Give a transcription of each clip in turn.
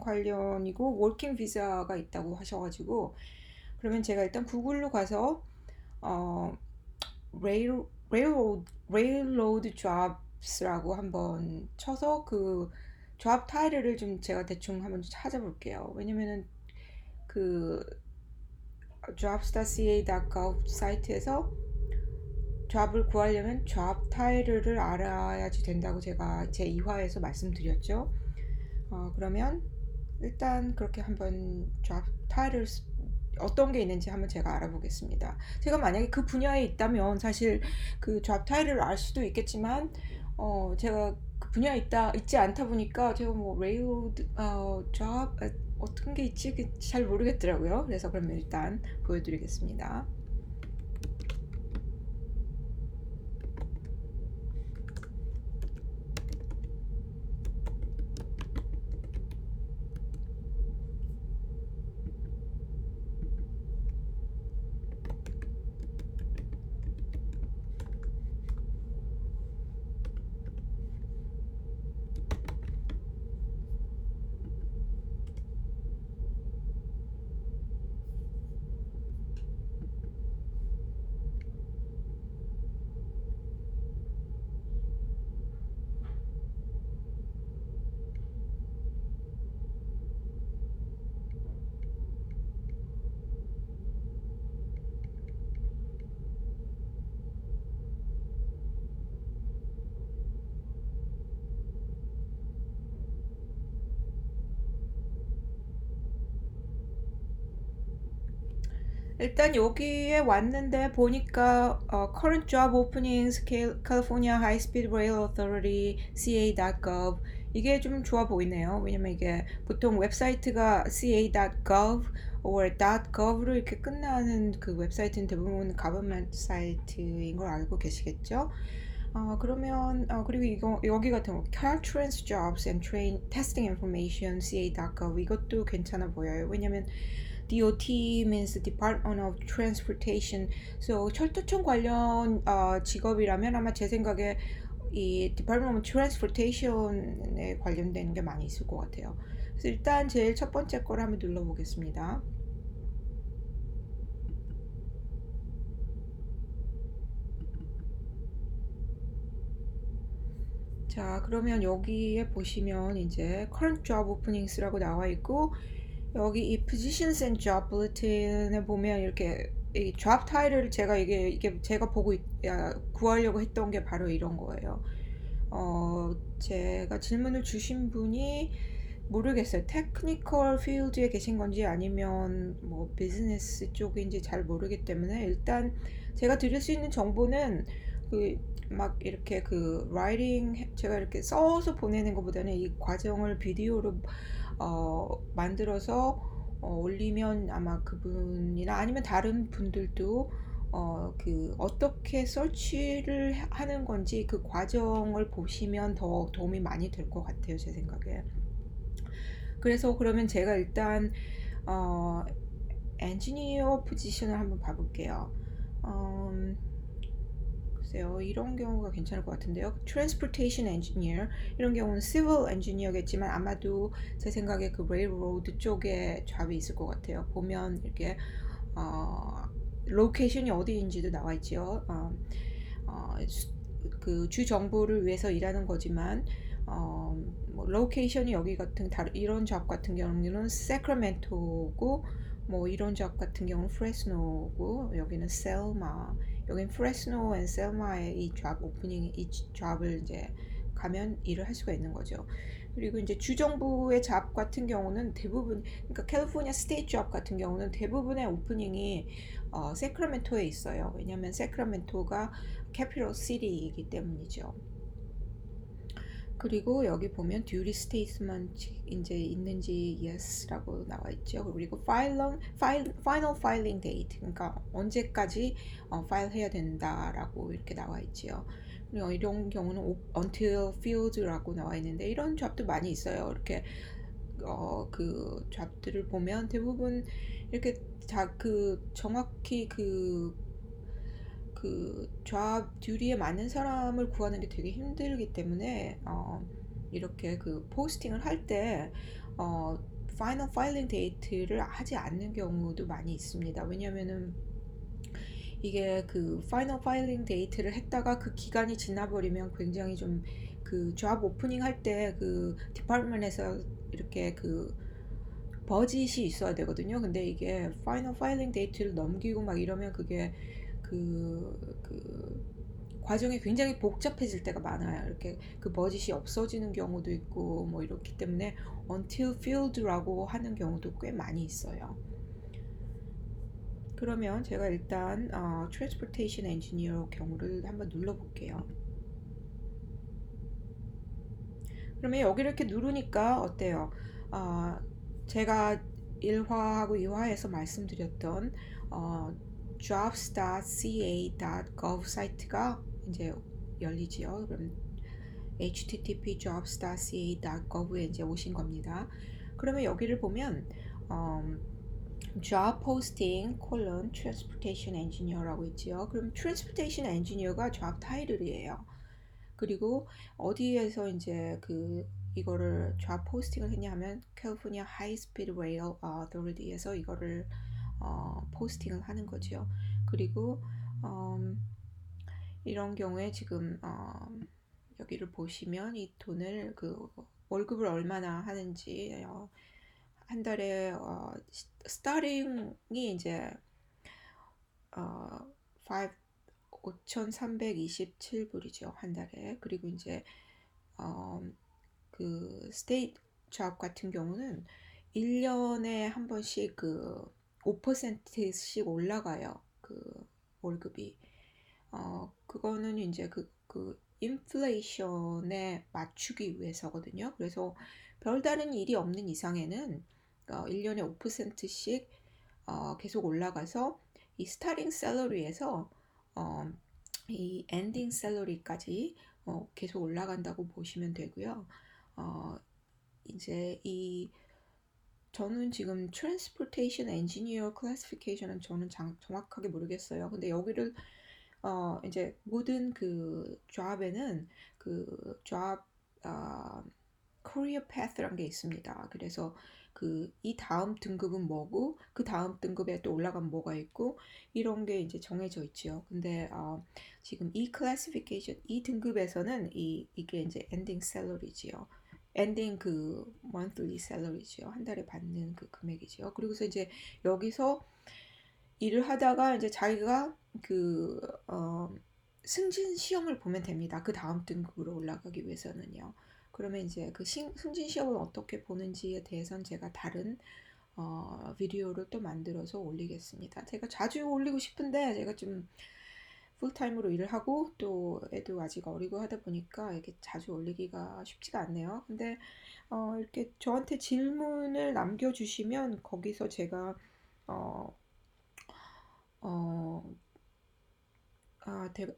관련이고 워킹 비자가 있다고 하셔가지고 그러면 제가 일단 구글로 가서 어 레일로드 잡스라고 한번 쳐서 그 잡 타이틀을 좀 제가 대충 한번 찾아볼게요. 왜냐면은 그 jobs.ca.gov 사이트에서 잡을 구하려면 잡 타이틀을 알아야지 된다고 제가 제 2화에서 말씀드렸죠. 그러면 일단 그렇게 한번 잡 타이틀 어떤 게 있는지 한번 제가 알아보겠습니다. 제가 만약에 그 분야에 있다면 사실 그 잡 타이틀을 알 수도 있겠지만 제가 그 분야에 있지 않다 보니까 제가 뭐 레일로드 잡 어떤 게 있지 잘 모르겠더라고요. 그래서 그러면 일단 보여드리겠습니다. 일단 여기에 왔는데 보니까 current job openings California High Speed Rail Authority ca.gov 이게 좀 좋아 보이네요. 왜냐면 이게 보통 웹사이트가 ca.gov or .gov로 이렇게 끝나는 그 웹사이트는 대부분 government 사이트인 걸 알고 계시겠죠? 그러면 그리고 이거 여기 같은 거 Caltrans Jobs and Train Testing Information ca.gov 이것도 괜찮아 보여요. 왜냐면 DOT means Department of Transportation. So 철도청 관련 직업이라면 아마 제 생각에 이 Department of Transportation에 관련된 게 많이 있을 것 같아요. 그래서 일단 제일 첫 번째 거를 한번 눌러보겠습니다. 자, 그러면 여기에 보시면 이제 current job openings라고 나와 있고 여기 이 positions and job bulletin에 보면 이렇게 이 job title을 제가 이게 제가 구하려고 했던 게 바로 이런 거예요. 제가 질문을 주신 분이 모르겠어요. 테크니컬 필드에 계신 건지 아니면 뭐 비즈니스 쪽인지 잘 모르기 때문에 일단 제가 드릴 수 있는 정보는 그 막 이렇게 그 라이팅 제가 이렇게 써서 보내는 것보다는 이 과정을 비디오로 만들어서 올리면 아마 그분이나 아니면 다른 분들도 그 어떻게 설치를 하는 건지 그 과정을 보시면 더 도움이 많이 될 것 같아요, 제 생각에. 그래서 그러면 제가 일단 어, 엔지니어 포지션을 한번 봐볼게요. 글쎄요, 이런 경우가 괜찮을 것 같은데요. Transportation Engineer 이런 경우는 Civil Engineer겠지만 아마도 제 생각에 그 Railroad 쪽에 잡이 있을 것 같아요. 보면 이렇게 로케이션이 어디인지도 나와 있죠. 그 주 정부를 위해서 일하는 거지만 뭐 로케이션이 여기 같은 이런 잡 같은 경우는 세크라멘토고 뭐 이런 잡 같은 경우는 프레스노고 여기는 셀마 여긴 프레스노 앤 셀마의 이 잡 오프닝 이 잡을 이제 가면 일을 할 수가 있는 거죠. 그리고 이제 주정부의 잡 같은 경우는 대부분 그러니까 캘리포니아 스테이트 잡 같은 경우는 대부분의 오프닝이 세크라멘토에 있어요. 왜냐하면 세크라멘토가 캐피럴 시티이기 때문이죠. 그리고 여기 보면 듀ty 스테이트먼트 이제 있는지 yes라고 나와 있죠. 그리고 final filing date 그러니까 언제까지 파일해야 된다라고 이렇게 나와 있지요. 그리고 이런 경우는 until filled라고 나와 있는데 이런 잡도 많이 있어요. 이렇게 그 잡들을 보면 대부분 이렇게 정확히 잡 듀리에 맞는 사람을 구하는 게 되게 힘들기 때문에 이렇게 그 포스팅을 할 때 어, 파이널 파일링 데이트를 하지 않는 경우도 많이 있습니다. 왜냐면은 이게 그 파이널 파일링 데이트를 했다가 그 기간이 지나버리면 굉장히 좀 그 잡 오프닝 할 때 그 디파트먼트에서 이렇게 그 버짓이 있어야 되거든요. 근데 이게 파이널 파일링 데이트를 넘기고 막 이러면 그게 그 과정이 굉장히 복잡해질 때가 많아요. 이렇게 그 버짓이 없어지는 경우도 있고 뭐 이렇기 때문에 until filled라고 하는 경우도 꽤 많이 있어요. 그러면 제가 일단 transportation engineer 경우를 한번 눌러볼게요. 그러면 여기를 이렇게 누르니까 어때요? 어, 제가 1화하고 2화에서 말씀드렸던 jobs.ca.gov 사이트가 이제 열리지요. 그럼 http jobs.ca.gov에 이제 오신 겁니다. 그러면 여기를 보면 job posting transportation engineer라고 있지요. 그럼 transportation engineer가 job 타이틀이에요. 그리고 어디에서 이제 그 이거를 job 포스팅을 했냐 하면 캘리포니아 하이스피드 레일 어토리티에서 이거를 포스팅을 하는 거죠. 그리고 이런 경우에 지금 여기를 보시면 이 돈을 그 월급을 얼마나 하는지 한 달에 스타팅이 이제 5,327불이죠 한 달에. 그리고 이제 어, 그 스테이트 잡 같은 경우는 1년에 한 번씩 그 5%씩 올라가요. 그 월급이. 그거는 이제 그 인플레이션에 맞추기 위해서거든요. 그래서 별다른 일이 없는 이상에는 1년에 5%씩 계속 올라가서 이 스타팅 샐러리에서 어, 이 엔딩 샐러리까지 계속 올라간다고 보시면 되고요. 이제 이 저는 지금 트랜스포테이션 엔지니어 클래시피케이션은 저는 정확하게 모르겠어요. 근데 여기를 이제 모든 그 잡에는 그 잡, 커리어 패스라는 게 있습니다. 그래서 그 이 다음 등급은 뭐고 그 다음 등급에 또 올라가면 뭐가 있고 이런 게 이제 정해져 있죠. 근데 지금 이 클래시피케이션 이 등급에서는 이게 이제 엔딩 샐러리지요. 엔딩 그 monthly salary지요. 한 달에 받는 그 금액이지요. 그리고서 이제 여기서 일을 하다가 이제 자기가 그 승진 시험을 보면 됩니다. 그 다음 등급으로 올라가기 위해서는요. 그러면 이제 그 승진 시험을 어떻게 보는지에 대해서는 제가 다른 비디오를 또 만들어서 올리겠습니다. 제가 자주 올리고 싶은데 제가 좀 풀타임으로 일을 하고 또 애도 아직 어리고 하다 보니까 이렇게 자주 올리기가 쉽지가 않네요. 근데 이렇게 저한테 질문을 남겨주시면 거기서 제가 어, 어,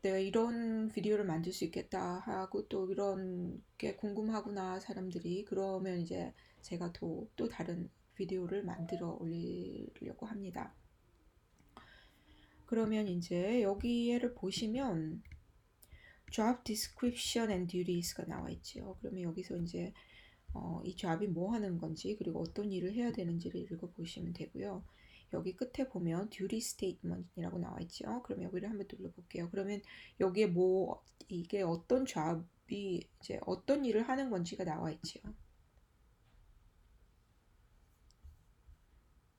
내가 이런 비디오를 만들 수 있겠다 하고 또 이런 게 궁금하구나 사람들이 그러면 이제 제가 또 다른 비디오를 만들어 올리려고 합니다. 그러면 이제 여기를 보시면 job description and duties가 나와 있죠. 그러면 여기서 이제 이 job이 뭐 하는 건지 그리고 어떤 일을 해야 되는지를 읽어보시면 되고요. 여기 끝에 보면 duty statement이라고 나와 있죠. 그럼 여기를 한번 눌러볼게요. 그러면 여기에 뭐 이게 어떤 job이 이제 어떤 일을 하는 건지가 나와 있죠.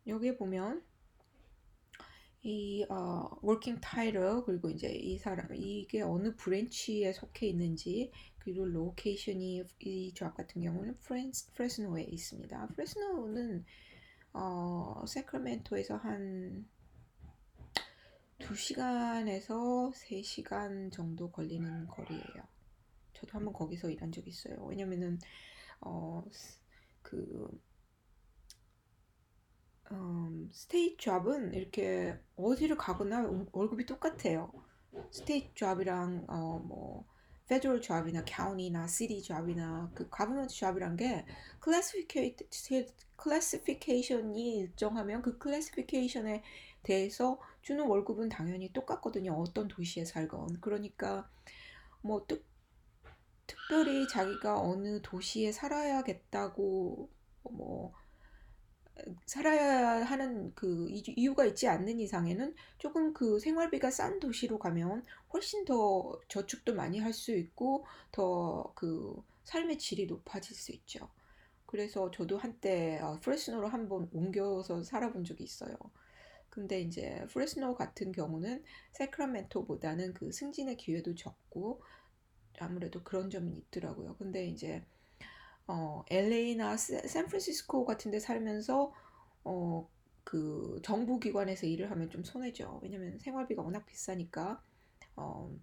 여기에 보면 이 working title 그리고 이제 이 사람 이게 어느 브랜치에 속해 있는지 그리고 로케이션이 이 job 같은 경우는 프레스노에 있습니다. 프레스노는 세크라멘토에서 한 2시간에서 3시간 정도 걸리는 거리예요. 저도 한번 거기서 일한 적 있어요. 왜냐면은 어, 그 스테이트 잡은 이렇게 어디를 가거나 월급이 똑같아요. 스테이트 잡이랑 뭐 페더럴 잡이나 카운티나 시티 잡이나 그 가버먼트 잡이란 게 클래시피케이션이 일정하면 그 클래시피케이션에 대해서 주는 월급은 당연히 똑같거든요. 어떤 도시에 살건. 그러니까 뭐 특별히 자기가 어느 도시에 살아야겠다고 뭐 살아야 하는 그 이유가 있지 않는 이상에는 조금 그 생활비가 싼 도시로 가면 훨씬 더 저축도 많이 할 수 있고 더 그 삶의 질이 높아질 수 있죠. 그래서 저도 한때 프레스노로 한번 옮겨서 살아본 적이 있어요. 근데 이제 프레스노 같은 경우는 세크라멘토보다는 그 승진의 기회도 적고 아무래도 그런 점은 있더라고요. 근데 이제 LA나 샌프란시스코 같은 데 살면서 어, 그 정부 기관에서 일을 하면 좀 손해죠. 왜냐면 생활비가 워낙 비싸니까 어,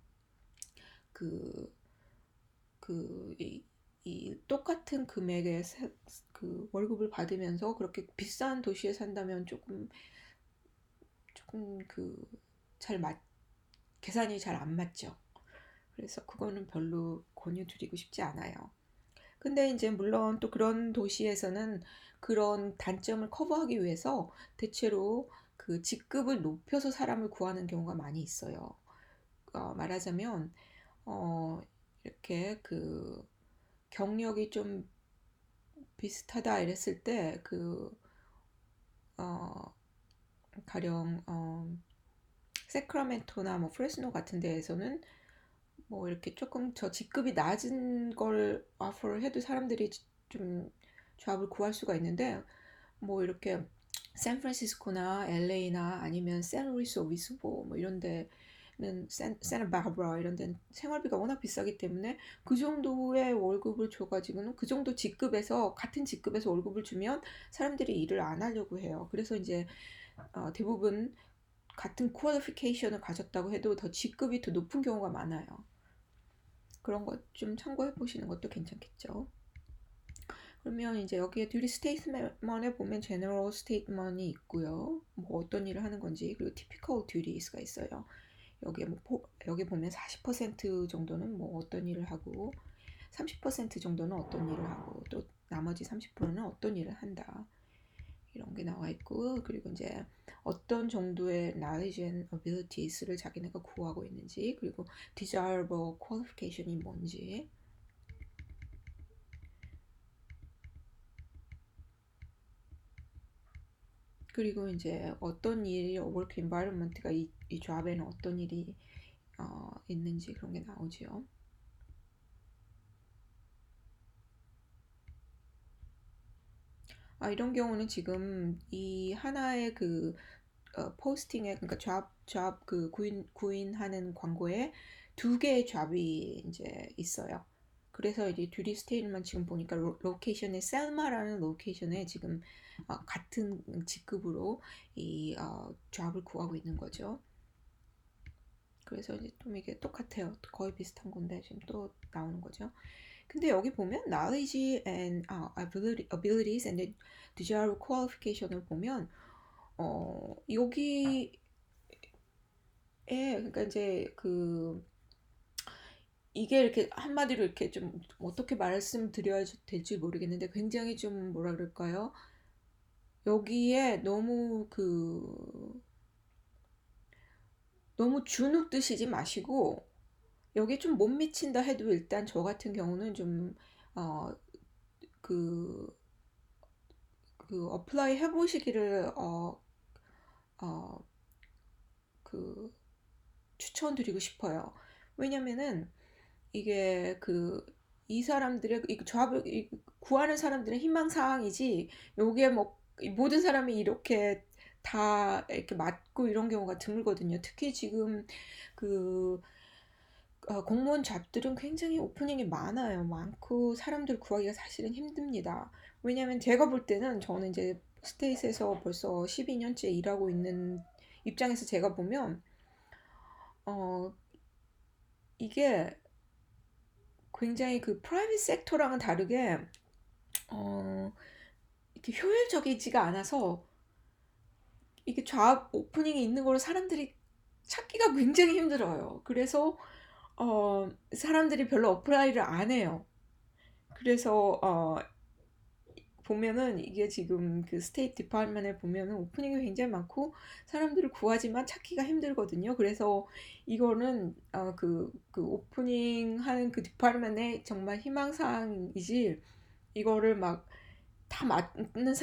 그, 이 똑같은 금액의 그 월급을 받으면서 그렇게 비싼 도시에 산다면 조금 잘 계산이 잘 안 맞죠. 그래서 그거는 별로 권유드리고 싶지 않아요. 근데 이제 물론 또 그런 도시에서는 그런 단점을 커버하기 위해서 대체로 그 직급을 높여서 사람을 구하는 경우가 많이 있어요. 말하자면 어, 이렇게 그 경력이 좀 비슷하다 이랬을 때 어, 가령 세크라멘토나 뭐 프레스노 같은 데에서는 뭐 이렇게 조금 저 직급이 낮은 걸 오퍼를 해도 사람들이 좀 잡을 구할 수가 있는데 뭐 이렇게 샌프란시스코나 LA나 아니면 샌루이스 오비스보 뭐 이런 데는 세나바브라 이런 데는 생활비가 워낙 비싸기 때문에 그 정도의 월급을 줘가지고는 그 정도 직급에서 같은 직급에서 월급을 주면 사람들이 일을 안 하려고 해요. 그래서 이제 대부분 같은 퀄리피케이션을 가졌다고 해도 더 직급이 더 높은 경우가 많아요. 그런 것 좀 참고해 보시는 것도 괜찮겠죠. 그러면 이제 여기에 듀티 스테이트먼에 보면 제너럴 스테이트먼이 있고요. 뭐 어떤 일을 하는 건지 그리고 티피컬 듀티스가 있어요. 여기에 여기 보면 40% 정도는 뭐 어떤 일을 하고 30% 정도는 어떤 일을 하고 또 나머지 30%는 어떤 일을 한다. 이런 게 나와 있고 그리고 이제 어떤 정도의 knowledge and abilities를 자기네가 구하고 있는지 그리고 desirable qualification이 뭔지 그리고 이제 어떤 일이 work environment가 이 잡에는 어떤 일이 있는지 그런 게 나오죠. 이런 경우는 지금 이 하나의 그 포스팅에 그러니까 잡 그 구인하는 광고에 두 개의 잡이 이제 있어요. 그래서 이제 듀티 스테이트만 지금 보니까 로케이션에 셀마라는 로케이션에 지금 같은 직급으로 이 잡을 구하고 있는 거죠. 그래서 이제 좀 이게 똑같아요. 거의 비슷한 건데 지금 또 나오는 거죠. 근데 여기 보면 knowledge and abilities and desirable qualification을 보면 여기에 그러니까 이제 이게 이렇게 한마디로 이렇게 좀 어떻게 말씀드려야 될지 모르겠는데 굉장히 좀 뭐라 그럴까요? 여기에 너무 주눅 드시지 마시고 여기 좀 못 미친다 해도 일단 저 같은 경우는 좀 어, 그, 어플라이 해보시기를 어, 그 추천드리고 싶어요. 왜냐면은 이게 이 사람들의 이 잡을 구하는 사람들의 희망 사항이지 요게 뭐 모든 사람이 이렇게 다 이렇게 맞고 이런 경우가 드물거든요. 특히 지금 그 공무원 잡들은 굉장히 오프닝이 많고 사람들 구하기가 사실은 힘듭니다. 왜냐면 제가 볼 때는 저는 이제 스테이트에서 벌써 12년째 일하고 있는 입장에서 제가 보면 어 이게 굉장히 그 프라이빗 섹터랑은 다르게 어 이렇게 효율적이지가 않아서 이게 잡 오프닝이 있는 걸 사람들이 찾기가 굉장히 힘들어요. 그래서 사람들이 별로 어플라이를 안 해요. 그래서 보면은 이게 지금 그 스테이트 디파트먼트에 보면은 오프닝이 굉장히 많고 사람들을 구하지만 찾기가 힘들거든요. 그래서 이거는 그 오프닝 하는 그 디파트먼트의 정말 희망사항이지 이거를 막 다 맞는